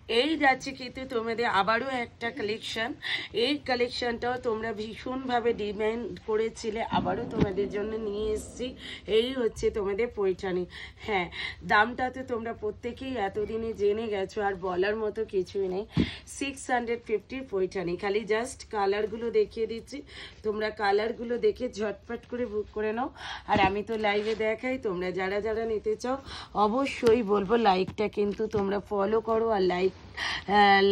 এই যাচ্ছে কিন্তু তোমাদের আবারও একটা কালেকশন। এই কালেকশনটাও তোমরা ভীষণভাবে ডিমান্ড করেছিলে, আবারও তোমাদের জন্য নিয়ে এসেছি। এই হচ্ছে তোমাদের পৈঠানি। হ্যাঁ, দামটা তো তোমরা প্রত্যেকেই এতদিনে জেনে গেছো, আর বলার মতো কিছুই নেই। 650 পৈঠানি। খালি জাস্ট কালারগুলো দেখিয়ে দিচ্ছি, তোমরা কালারগুলো দেখে ঝটপট করে বুক করে নাও। আর আমি তো লাইভে দেখাই, তোমরা যারা যারা নিতে চাও অবশ্যই বলবো লাইকটা কিন্তু তোমরা ফলো করো। আর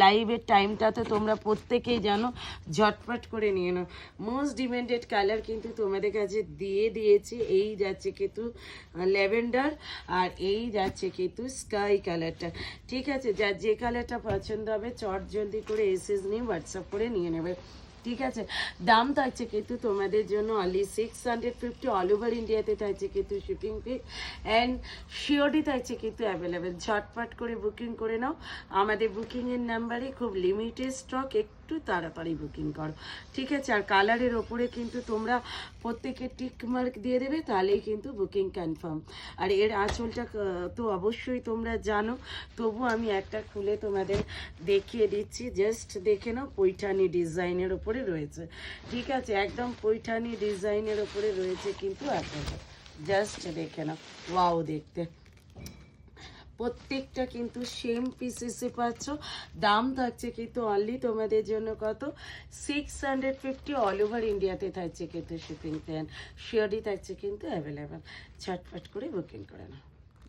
লাইভের টাইমটা তো তোমরা প্রত্যেকেই জানো, ঝটপট করে নিয়ে নাও। মোস্ট ডিমান্ডেড কালার কিন্তু তোমাদের কাছে দিয়ে দিয়েছি। এই যাচ্ছে কিন্তু ল্যাভেন্ডার, আর এই যাচ্ছে কিন্তু স্কাই কালারটা। ঠিক আছে, যার যে কালারটা পছন্দ হবে চট জলদি করে এসএস নিয়ে হোয়াটসঅ্যাপ করে নিয়ে নেবে। ঠিক আছে, দাম থাকছে কিন্তু তোমাদের জন্য অনলি 650। অল ওভার ইন্ডিয়াতে থাকছে কিন্তু শিপিং ফি, অ্যান্ড শিওরটি থাকছে কিন্তু অ্যাভেলেবেল। ঝটপট করে বুকিং করে নাও। আমাদের বুকিংয়ের নাম্বারে খুব লিমিটেড স্টক, একটু তাড়াতাড়ি বুকিং করো। ঠিক আছে, আর কালারের ওপরে কিন্তু তোমরা প্রত্যেকের টিক মার্ক দিয়ে দেবে, তাহলেই কিন্তু বুকিং কনফার্ম। আর এর আঁচলটা তো অবশ্যই তোমরা জানো, তবু আমি একটা খুলে তোমাদের দেখিয়ে দিচ্ছি। জাস্ট দেখে নাও, পৈঠানি ডিজাইনের ওপরে রয়েছে। ঠিক আছে, একদম পৈঠানি ডিজাইনের ওপরে রয়েছে কিন্তু আঁচলটা। জাস্ট দেখে নাও, ওয়াও দেখতে। প্রত্যেকটা কিন্তু সেম পিসেসে পাচ্ছ। দাম থাকছে কিন্তু অনলি তোমাদের জন্য কত, 650। অল ওভার ইন্ডিয়াতে থাকছে কিন্তু শিপিং প্ল্যান, শিওরই থাকছে কিন্তু অ্যাভেলেবেল। ঝটপট করে বুকিং করে নাও।